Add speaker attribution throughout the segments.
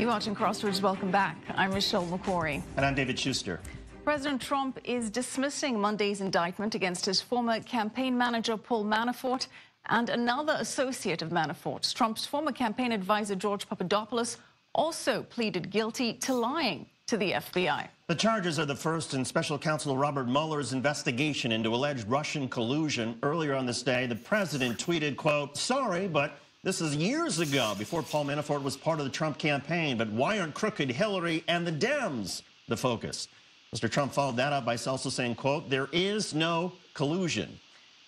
Speaker 1: You're watching Crossroads. Welcome back. I'm Michelle McCory.
Speaker 2: And I'm David Schuster.
Speaker 1: President Trump is dismissing Monday's indictment against his former campaign manager, Paul Manafort, and another associate of Manafort's. Trump's former campaign advisor, George Papadopoulos, also pleaded guilty to lying to the FBI.
Speaker 2: The charges are the first in Special Counsel Robert Mueller's investigation into alleged Russian collusion. Earlier on this day, the president tweeted, quote, "Sorry, but this is years ago, before Paul Manafort was part of the Trump campaign. But why aren't crooked Hillary and the Dems the focus?" Mr. Trump followed that up by also saying, quote, "There is no collusion."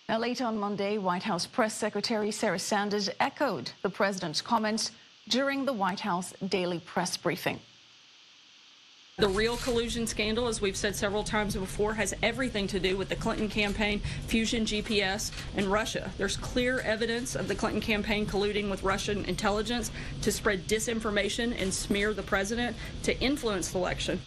Speaker 1: Now, late on Monday, White House Press Secretary Sarah Sanders echoed the president's comments during the White House daily press briefing.
Speaker 3: The real collusion scandal, as we've said several times before, has everything to do with the Clinton campaign, Fusion GPS, and Russia. There's clear evidence of the Clinton campaign colluding with Russian intelligence to spread disinformation and smear the president to influence the election.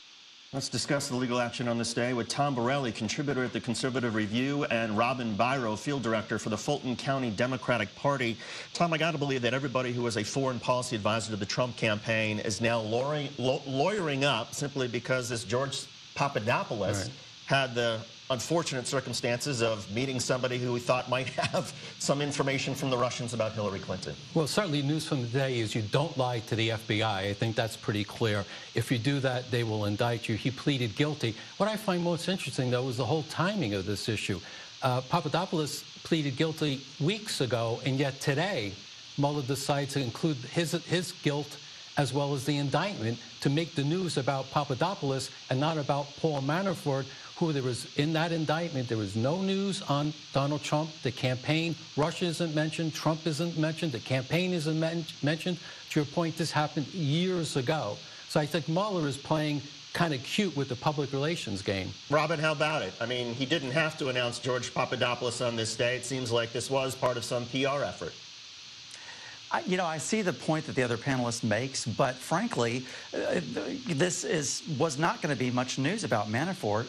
Speaker 2: Let's discuss the legal action on this day with Tom Borelli, contributor at the Conservative Review, and Robin Byro, field director for the Fulton County Democratic Party. Tom, I got to believe that everybody who was a foreign policy advisor to the Trump campaign is now lawyering up simply because this George Papadopoulos had the unfortunate circumstances of meeting somebody who we thought might have some information from the Russians about Hillary Clinton.
Speaker 4: Well, certainly news from the day is you don't lie to the FBI. I think that's pretty clear. If you do that, they will indict you. He pleaded guilty. What I find most interesting, though, is the whole timing of this issue. Papadopoulos pleaded guilty weeks ago, and yet today, Mueller decides to include his guilt as well as the indictment to make the news about Papadopoulos and not about Paul Manafort, who there was in that indictment. There was no news on Donald Trump. The campaign, Russia isn't mentioned, Trump isn't mentioned, the campaign isn't mentioned. To your point, this happened years ago. So I think Mueller is playing kind of cute with the public relations game.
Speaker 2: Robin, how about it? I mean, he didn't have to announce George Papadopoulos on this day. It seems like this was part of some PR effort.
Speaker 5: I see the point that the other panelist makes, but frankly, this was not going to be much news about Manafort.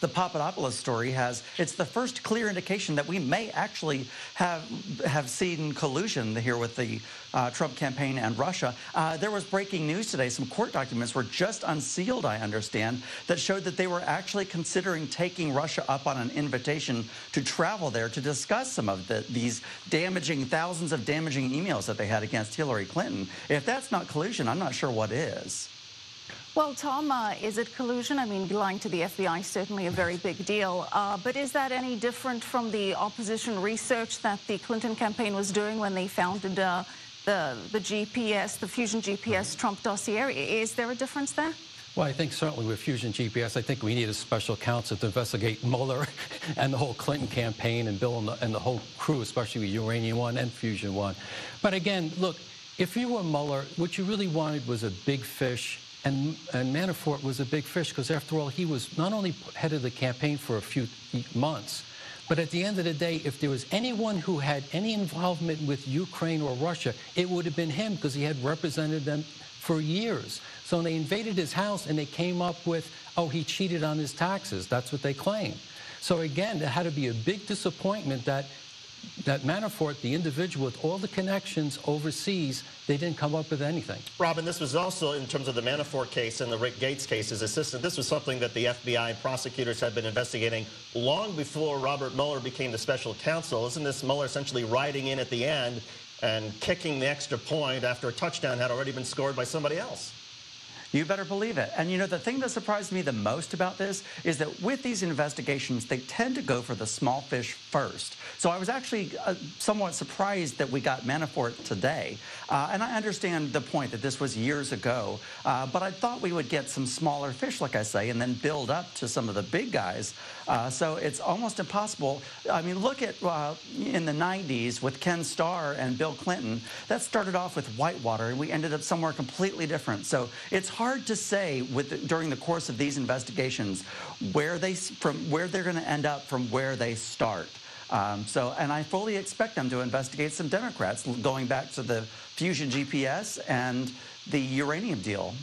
Speaker 5: The Papadopoulos story it's the first clear indication that we may actually have seen collusion here with the Trump campaign and Russia. There was breaking news today. Some court documents were just unsealed, I understand, that showed that they were actually considering taking Russia up on an invitation to travel there to discuss some of these thousands of damaging emails that they had against Hillary Clinton. If that's not collusion, I'm not sure what is.
Speaker 1: Well, Tom, is it collusion? I mean, lying to the FBI is certainly a very big deal. But is that any different from the opposition research that the Clinton campaign was doing when they founded the GPS, the Fusion GPS Trump dossier? Is there a difference there?
Speaker 4: Well, I think certainly with Fusion GPS, I think we need a special counsel to investigate Mueller and the whole Clinton campaign and Bill and the whole crew, especially with Uranium One and Fusion One. But again, look, if you were Mueller, what you really wanted was a big fish, and Manafort was a big fish because, after all, he was not only head of the campaign for a few months, but at the end of the day, if there was anyone who had any involvement with Ukraine or Russia, it would have been him because he had represented them for years. So they invaded his house and they came up with, oh, he cheated on his taxes. That's what they claim. So again, there had to be a big disappointment that Manafort, the individual with all the connections overseas, they didn't come up with anything.
Speaker 2: Robin, this was also, in terms of the Manafort case and the Rick Gates case, his assistant, this was something that the FBI prosecutors had been investigating long before Robert Mueller became the special counsel. Isn't this Mueller essentially riding in at the end and kicking the extra point after a touchdown had already been scored by somebody else?
Speaker 5: You better believe it. And the thing that surprised me the most about this is that with these investigations, they tend to go for the small fish first. So I was actually somewhat surprised that we got Manafort today. And I understand the point that this was years ago, but I thought we would get some smaller fish, like I say, and then build up to some of the big guys. So it's almost impossible. I mean, look at in the 90s with Ken Starr and Bill Clinton. That started off with Whitewater, and we ended up somewhere completely different. So it's hard to say during the course of these investigations where they're going to end up from where they start. And I fully expect them to investigate some Democrats going back to the Fusion GPS and the uranium deal.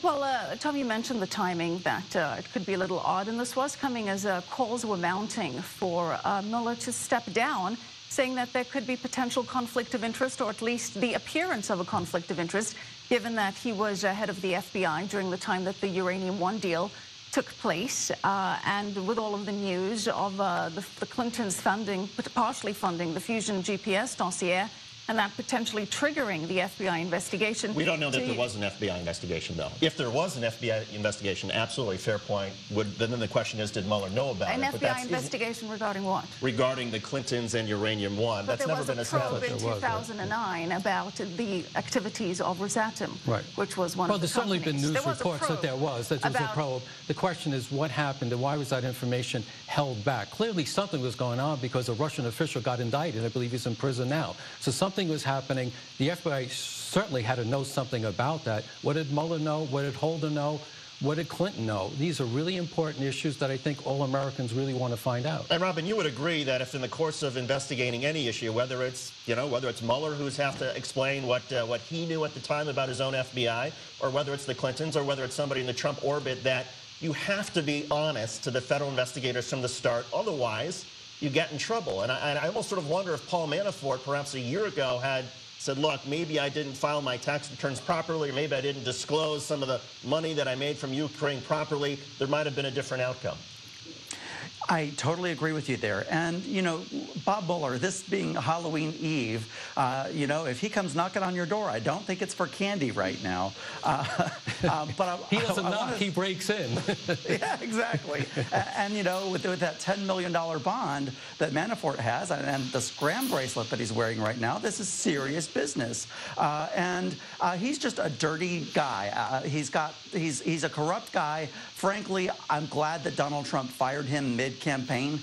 Speaker 1: Well, Tom, you mentioned the timing, that it could be a little odd, and this was coming as calls were mounting for Mueller to step down, saying that there could be potential conflict of interest, or at least the appearance of a conflict of interest, given that he was head of the FBI during the time that the Uranium One deal took place, and with all of the news of the Clintons funding, partially funding the Fusion GPS dossier, and that potentially triggering the FBI investigation.
Speaker 2: We don't know that there was an FBI investigation, though. If there was an FBI investigation, absolutely, fair point. Then the question is, did Mueller know about it?
Speaker 1: An FBI investigation regarding what?
Speaker 2: Regarding the Clintons and Uranium One.
Speaker 1: But
Speaker 2: that's never been established.
Speaker 1: There was a probe in 2009 about the activities of Rosatom, which was one of the
Speaker 4: companies. Well, there's certainly been news reports that there was a probe. The question is, what happened and why was that information held back? Clearly, something was going on because a Russian official got indicted. I believe he's in prison now. So something was happening. The FBI certainly had to know something about that. What did Mueller know? What did Holder know? What did Clinton know? These are really important issues that I think all Americans really want to find out.
Speaker 2: And Robin, you would agree that if in the course of investigating any issue, whether it's Mueller who's have to explain what he knew at the time about his own FBI, or whether it's the Clintons, or whether it's somebody in the Trump orbit, that you have to be honest to the federal investigators from the start. Otherwise, you get in trouble. And I almost sort of wonder if Paul Manafort, perhaps a year ago, had said, look, maybe I didn't file my tax returns properly, or maybe I didn't disclose some of the money that I made from Ukraine properly, there might have been a different outcome.
Speaker 5: I totally agree with you there. And, you know, Bob Mueller, this being Halloween Eve, you know, if he comes knocking on your door, I don't think it's for candy right now.
Speaker 4: But he doesn't knock, he breaks in.
Speaker 5: Yeah, exactly. And, you know, with that $10 million bond that Manafort has and the scram bracelet that he's wearing right now, this is serious business. And he's just a dirty guy. He's a corrupt guy. Frankly, I'm glad that Donald Trump fired him mid-campaign.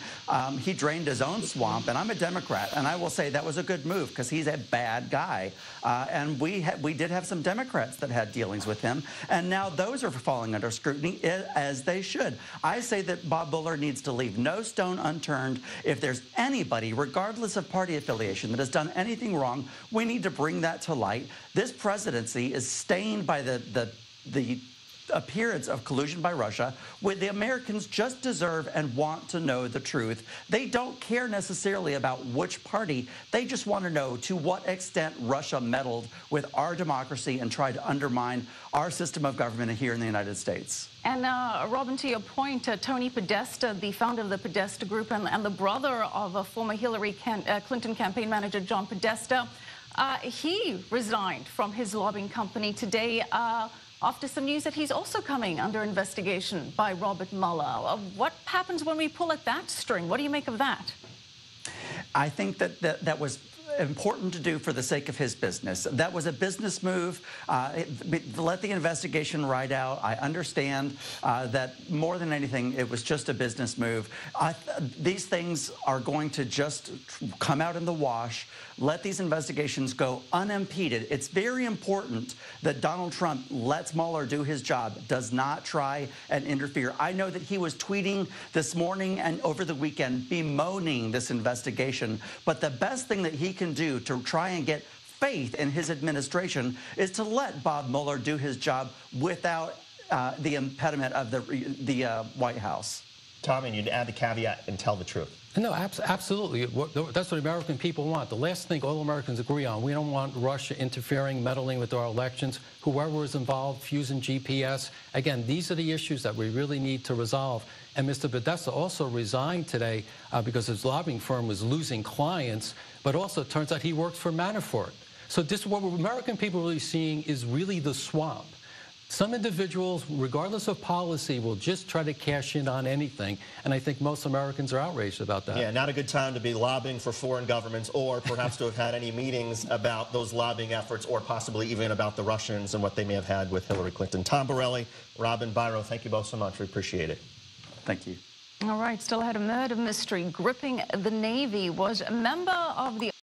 Speaker 5: He drained his own swamp, and I'm a Democrat, and I will say that was a good move because he's a bad guy. And we did have some Democrats that had dealings with him, and now those are falling under scrutiny, as they should. I say that Bob Mueller needs to leave no stone unturned. If there's anybody, regardless of party affiliation, that has done anything wrong, we need to bring that to light. This presidency is stained by the appearance of collusion by Russia, where the Americans just deserve and want to know the truth. They don't care necessarily about which party. They just want to know to what extent Russia meddled with our democracy and tried to undermine our system of government here in the United States.
Speaker 1: And Robin, to your point, Tony Podesta, the founder of the Podesta Group and the brother of a former Hillary Clinton campaign manager, John Podesta, he resigned from his lobbying company today after some news that he's also coming under investigation by Robert Mueller. What happens when we pull at that string? What do you make of that?
Speaker 5: I think that was important to do for the sake of his business. That was a business move. Let the investigation ride out. I understand that more than anything, it was just a business move. These things are going to just come out in the wash. Let these investigations go unimpeded. It's very important that Donald Trump lets Mueller do his job, does not try and interfere. I know that he was tweeting this morning and over the weekend bemoaning this investigation, but the best thing that he can do to try and get faith in his administration is to let Bob Mueller do his job without the impediment of the White House.
Speaker 2: Tommy, you'd add the caveat and tell the truth.
Speaker 4: No, absolutely. That's what American people want. The last thing all Americans agree on, we don't want Russia interfering, meddling with our elections. Whoever is involved, Fusion GPS. Again, these are the issues that we really need to resolve. And Mr. Podesta also resigned today because his lobbying firm was losing clients, but also it turns out he works for Manafort. So this, what American people are really seeing is really the swamp. Some individuals, regardless of policy, will just try to cash in on anything, and I think most Americans are outraged about that.
Speaker 2: Yeah, not a good time to be lobbying for foreign governments or perhaps to have had any meetings about those lobbying efforts or possibly even about the Russians and what they may have had with Hillary Clinton. Tom Borelli, Robin Byro, thank you both so much. We appreciate it.
Speaker 5: Thank you.
Speaker 1: All right, still ahead, a murder mystery gripping the Navy. Was a member of the